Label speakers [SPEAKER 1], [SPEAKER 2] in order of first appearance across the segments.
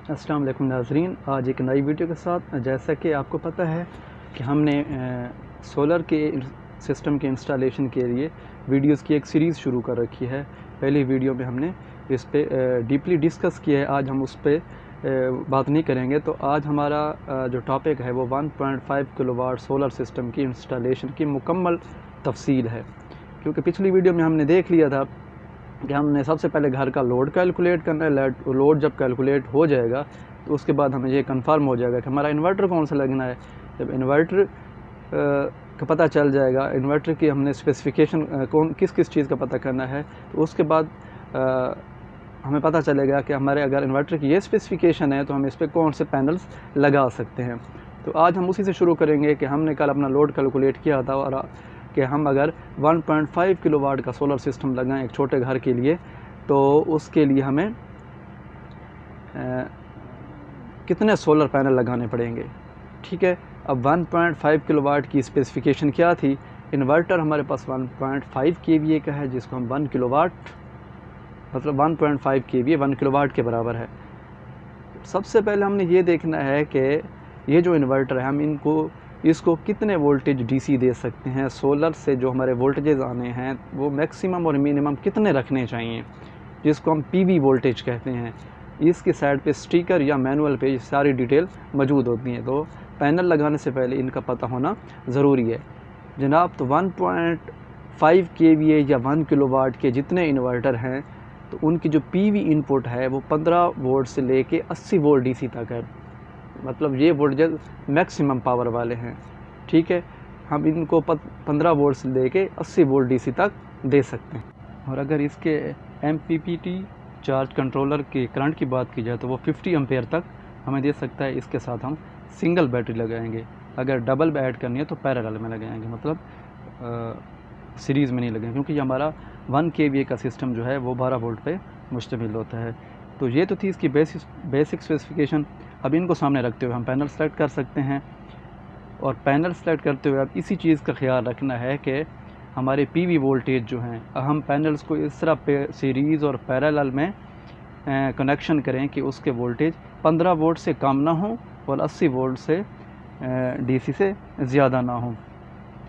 [SPEAKER 1] अस्सलाम वालेकुम नाज़रीन, आज एक नई वीडियो के साथ। जैसा कि आपको पता है कि हमने सोलर के सिस्टम के इंस्टॉलेशन के लिए वीडियोस की एक सीरीज़ शुरू कर रखी है। पहली वीडियो में हमने इस पे डीपली डिस्कस किया है। आज हम उस पे बात नहीं करेंगे। तो आज हमारा जो टॉपिक है वो 1.5 किलोवाट सोलर सिस्टम की इंस्टॉलेशन की मुकम्मल तफसील है। क्योंकि पिछली वीडियो में हमने देख लिया था कि हमने सबसे पहले घर का लोड कैलकुलेट करना है। लोड जब कैलकुलेट हो जाएगा तो उसके बाद हमें ये कंफर्म हो जाएगा कि हमारा इन्वर्टर कौन सा लगना है। जब इन्वर्टर का पता चल जाएगा, इन्वर्टर की हमने स्पेसिफिकेशन किस किस चीज़ का पता करना है, तो उसके बाद हमें पता चलेगा कि हमारे अगर इन्वर्टर की ये स्पेसिफिकेशन है तो हम इस पर कौन से पैनल्स लगा सकते हैं। तो आज हम उसी से शुरू करेंगे कि हमने कल अपना लोड कैलकुलेट किया था और कि हम अगर 1.5 किलोवाट का सोलर सिस्टम लगाएं एक छोटे घर के लिए तो उसके लिए हमें कितने सोलर पैनल लगाने पड़ेंगे। ठीक है, अब 1.5 किलोवाट की स्पेसिफिकेशन क्या थी। इन्वर्टर हमारे पास 1.5 केवीए का है, जिसको हम 1 किलोवाट मतलब 1.5 केवीए 1 किलोवाट के बराबर है। सबसे पहले हमने ये देखना है कि ये जो इन्वर्टर है हम इसको कितने वोल्टेज डीसी दे सकते हैं। सोलर से जो हमारे वोल्टेजेस आने हैं वो मैक्सिमम और मिनिमम कितने रखने चाहिए, जिसको हम पीवी वोल्टेज कहते हैं। इसकी साइड पे स्टिकर या मैनुअल पे सारी डिटेल मौजूद होती हैं। तो पैनल लगाने से पहले इनका पता होना ज़रूरी है जनाब। तो 1.5 केवीए या 1 किलोवाट के जितने इन्वर्टर हैं तो उनकी जो पीवी इनपुट है वो 15 वोल्ट से लेके 80 वोल्ट डीसी तक है। मतलब ये वोल्टेज मैक्सिमम पावर वाले हैं। ठीक है, हम इनको 15 वोल्ट से लेके 80 वोल्ट डीसी तक दे सकते हैं। और अगर इसके एमपीपीटी चार्ज कंट्रोलर के करंट की बात की जाए तो वो 50 एम्पेयर तक हमें दे सकता है। इसके साथ हम सिंगल बैटरी लगाएंगे। अगर डबल ऐड करनी है तो पैरेलल में लगाएंगे, मतलब सीरीज़ में नहीं लगाएंगे, क्योंकि हमारा 1 केवीए का सिस्टम जो है वो 12 वोल्ट पे मुश्तमिल होता है। तो ये तो थी इसकी बेसिक स्पेसिफिकेशन। अब इनको सामने रखते हुए हम पैनल सेलेक्ट कर सकते हैं। और पैनल सेलेक्ट करते हुए अब इसी चीज़ का ख्याल रखना है कि हमारे पीवी वोल्टेज जो हैं, हम पैनल्स को इस तरह सीरीज़ और पैरेलल में कनेक्शन करें कि उसके वोल्टेज 15 वोल्ट से कम ना हो और 80 वोल्ट से डीसी से ज़्यादा ना हो।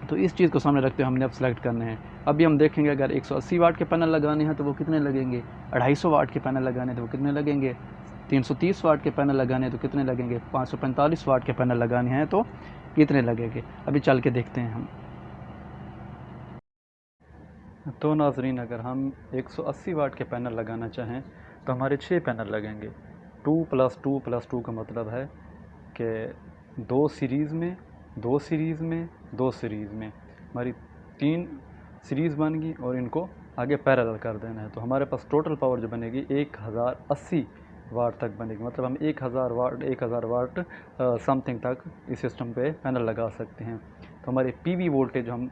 [SPEAKER 1] तो इस चीज़ को सामने रखते हुए हमने अब सेलेक्ट करने हैं। अभी हम देखेंगे अगर 180 वाट के पैनल लगाने हैं तो वो कितने लगेंगे, 250 वाट के पैनल लगाने हैं तो वो कितने लगेंगे, 330 वाट के पैनल लगाने हैं तो कितने लगेंगे, 545 वाट के पैनल लगाने हैं तो कितने लगेंगे। अभी चल के देखते हैं हम। तो नाजरीन, अगर हम 180 वाट के पैनल लगाना चाहें तो हमारे 6 पैनल लगेंगे। 2+2+2 का मतलब है कि 2 सीरीज़ में 2 सीरीज़ में 2 सीरीज़ में हमारी 3 सीरीज़ बन गई और इनको आगे पैरेलल कर देना है। तो हमारे पास टोटल पावर जो बनेगी 1080 वाट तक बनेगी। मतलब हम 1000 वाट समथिंग तक इस सिस्टम पे पैनल लगा सकते हैं। तो हमारे पीवी वोल्टेज हम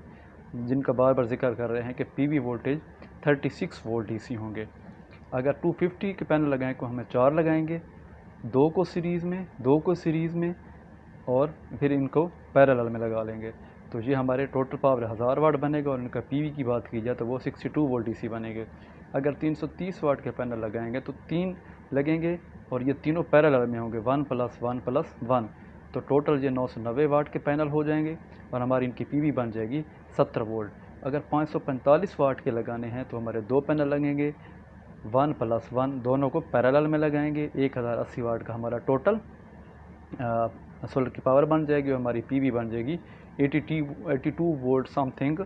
[SPEAKER 1] जिनका बार बार जिक्र कर रहे हैं कि पीवी वोल्टेज 36 वोल्ट डीसी होंगे। अगर 250 के पैनल लगाएं तो हमें 4 लगाएंगे, 2 को सीरीज़ में 2 को सीरीज़ में और फिर इनको पैरेलल में लगा लेंगे। तो ये हमारे टोटल पावर 1000 वाट बनेगा और इनका पीवी की बात की जाए तो वो 62 वोल्ट डीसी बनेंगे। अगर 330 वाट के पैनल लगाएंगे तो 3 लगेंगे और ये तीनों पैरेलल में होंगे, 1+1+1। तो टोटल ये 990 वाट के पैनल हो जाएंगे और हमारी इनकी पीवी बन जाएगी 70 वोल्ट। अगर 545 वाट के लगाने हैं तो हमारे 2 पैनल लगेंगे, 1+1, दोनों को पैरेलल में लगाएंगे। 1080 वाट का हमारा टोटल सोलर की पावर बन जाएगी और हमारी पीवी बन जाएगी 82 वोल्ट समथिंग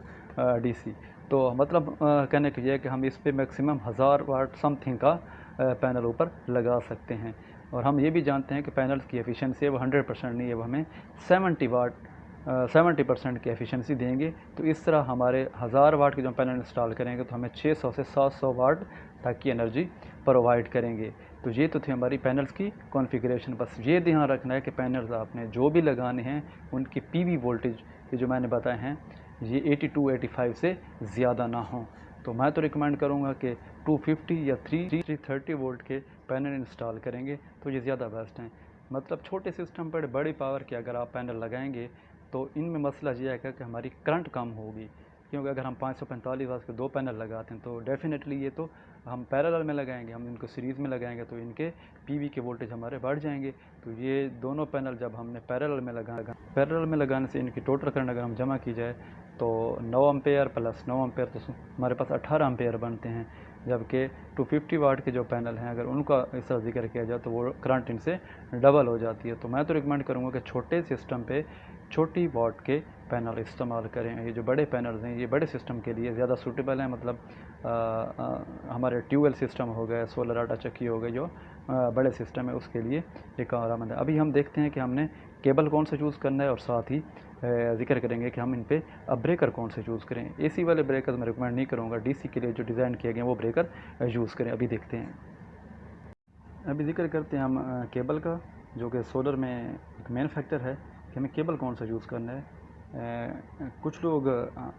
[SPEAKER 1] डीसी। तो मतलब कहने के लिए कि हम इस पे मैक्सिमम 1000 वाट समथिंग का पैनल ऊपर लगा सकते हैं। और हम ये भी जानते हैं कि पैनल्स की एफिशिएंसी है वो 100% नहीं है, वो हमें 70% की एफिशिएंसी देंगे। तो इस तरह हमारे 1000 वाट के जो पैनल इंस्टॉल करेंगे तो हमें 600 से 700 वाट तक की एनर्जी प्रोवाइड करेंगे। तो ये तो थी हमारी पैनल्स की कॉन्फ़िगरेशन। बस ये ध्यान रखना है कि पैनल्स आपने जो भी लगाने हैं उनकी पीवी वोल्टेज ये जो मैंने बताए हैं ये 82-85 से ज़्यादा ना हो। तो मैं तो रिकमेंड करूँगा कि 250 या 330 वोल्ट के पैनल इंस्टॉल करेंगे तो ये ज़्यादा बेस्ट हैं। मतलब छोटे सिस्टम पर बड़ी पावर के अगर आप पैनल लगाएंगे तो इनमें मसला ये आएगा कि हमारी करंट कम होगी। क्योंकि अगर हम 545 वाट के 2 पैनल लगाते हैं तो डेफिनेटली ये तो हम पैरेलल में लगाएंगे, हम इनको सीरीज़ में लगाएंगे तो इनके पीवी के वोल्टेज हमारे बढ़ जाएंगे। तो ये दोनों पैनल जब हमने पैरेलल में लगाने से इनकी टोटल करंट अगर हम जमा की जाए तो 9 एम्पेयर प्लस 9 एम्पेयर तो हमारे पास 18 एम्पेयर बनते हैं। जबकि 250 वाट के जो पैनल हैं अगर उनका इस तरह जिक्र किया जाए तो वो करंट इनसे डबल हो जाती है। तो मैं तो रिकमेंड करूँगा कि छोटे सिस्टम पे छोटी वाट के पैनल इस्तेमाल करें। ये जो बड़े पैनल्स हैं ये बड़े सिस्टम के लिए ज़्यादा सूटेबल हैं, मतलब हमारे ट्यूबवेल सिस्टम हो गए, सोलर आटा चक्की हो गई, जो बड़े सिस्टम है उसके लिए एक आरामद है। अभी हम देखते हैं कि हमने केबल कौन सा चूज़ करना है और साथ ही जिक्र करेंगे कि हम इन पे अब ब्रेकर कौन से चूज़ करें। एसी वाले ब्रेकर मैं रिकमेंड नहीं करूँगा, डीसी के लिए जो डिज़ाइन किए गए हैं वो ब्रेकर यूज़ करें। अभी देखते हैं, अभी जिक्र करते हैं हम केबल का, जो कि सोलर में एक मेन फैक्टर है कि हमें केबल कौन सा यूज़ करना है। कुछ लोग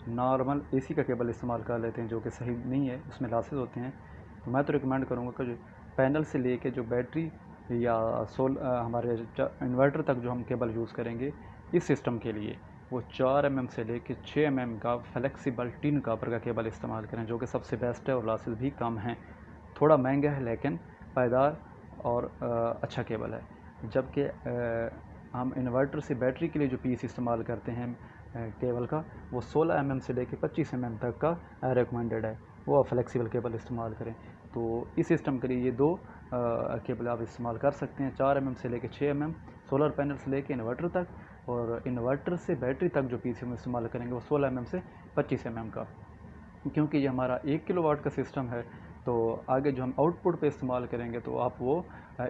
[SPEAKER 1] नॉर्मल एसी का केबल इस्तेमाल कर लेते हैं जो कि सही नहीं है, उसमें लॉसेस होते हैं। तो मैं तो रिकमेंड करूँगा कि जो पैनल से लेके जो बैटरी या हमारे इन्वर्टर तक जो हम केबल यूज़ करेंगे इस सिस्टम के लिए वो 4 mm से लेके 6 mm का फ्लेक्सिबल टिन कॉपर का केबल इस्तेमाल करें, जो कि सबसे बेस्ट है और लॉसेस भी कम हैं। थोड़ा महंगा है लेकिन पायदार और अच्छा केबल है। जबकि हम इन्वर्टर से बैटरी के लिए जो पीस इस्तेमाल करते हैं केबल का वो 16 mm से लेके 25 mm तक का रिकमेंडेड है, वो आप फ्लेक्सिबल केबल इस्तेमाल करें। तो इस सिस्टम के लिए ये दो केबल आप इस्तेमाल कर सकते हैं, 4 mm से लेके 6 mm सोलर पैनल से लेके इन्वर्टर तक, और इन्वर्टर से बैटरी तक जो पीस हम इस्तेमाल करेंगे वो 16 mm से 25 mm का। क्योंकि ये हमारा 1 किलोवाट का सिस्टम है तो आगे जो हम आउटपुट पे इस्तेमाल करेंगे तो आप वो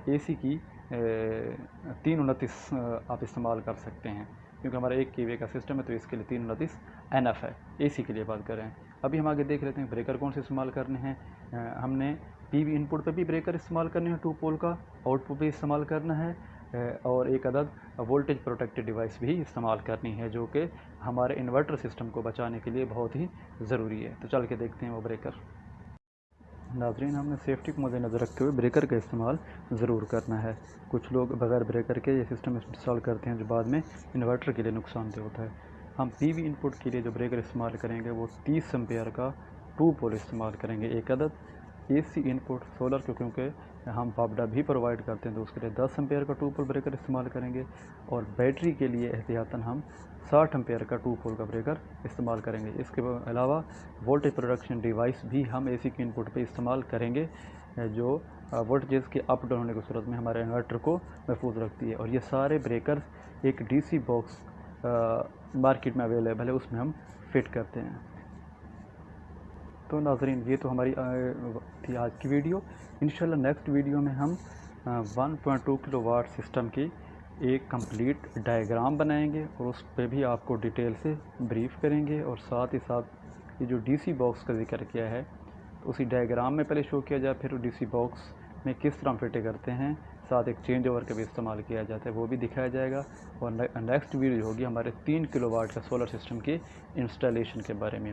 [SPEAKER 1] एसी की 329 आप इस्तेमाल कर सकते हैं, क्योंकि हमारा 1 kVA का सिस्टम है तो इसके लिए 329 एनएफ है। एसी के लिए बात करें। अभी हम आगे देख लेते हैं ब्रेकर कौन से इस्तेमाल करने हैं। हमने पीवी इनपुट पे भी ब्रेकर इस्तेमाल करने हैं 2 पोल का, आउटपुट भी इस्तेमाल करना है और एक अदद वोल्टेज प्रोटेक्टेड डिवाइस भी इस्तेमाल करनी है, जो कि हमारे इन्वर्टर सिस्टम को बचाने के लिए बहुत ही ज़रूरी है। तो चल के देखते हैं वो ब्रेकर। नाज़रीन, हमने सेफ्टी को मद्देनज़र रखते हुए ब्रेकर का इस्तेमाल ज़रूर करना है। कुछ लोग बगैर ब्रेकर के ये सिस्टम इंस्टॉल करते हैं जो बाद में इन्वर्टर के लिए नुकसानदेह होता है। हम पीवी इनपुट के लिए जो ब्रेकर इस्तेमाल करेंगे वो 30 एम्पेयर का 2 पोल इस्तेमाल करेंगे एक अदद। एसी इनपुट सोलर को क्योंकि हम पावडा भी प्रोवाइड करते हैं तो उसके लिए 10 एम्पेयर का 2 पोल ब्रेकर इस्तेमाल करेंगे, और बैटरी के लिए एहतियातन हम 60 एम्पेयर का 2 पोल का ब्रेकर इस्तेमाल करेंगे। इसके अलावा वोल्टेज प्रोडक्शन डिवाइस भी हम एसी के इनपुट पे इस्तेमाल करेंगे, जो वोल्टेज के अप डाउन होने की सूरत में हमारे इन्वर्टर को महफूज रखती है। और ये सारे ब्रेकर्स एक डीसी बॉक्स मार्केट में अवेलेबल है, उसमें हम फिट करते हैं। तो नाज़रीन, ये तो हमारी थी आज की वीडियो। इंशाल्लाह नेक्स्ट वीडियो में हम 1.2 किलोवाट सिस्टम की एक कंप्लीट डायग्राम बनाएंगे और उस पर भी आपको डिटेल से ब्रीफ करेंगे, और साथ ही साथ ये जो डीसी बॉक्स का जिक्र किया है तो उसी डायग्राम में पहले शो किया जाए, फिर डीसी बॉक्स में किस तरह फिट करते हैं, साथ एक चेंज ओवर का भी इस्तेमाल किया जाता है वो भी दिखाया जाएगा। और नेक्स्ट वीडियो होगी हमारे 3 किलोवाट का सोलर सिस्टम की इंस्टॉलेशन के बारे में।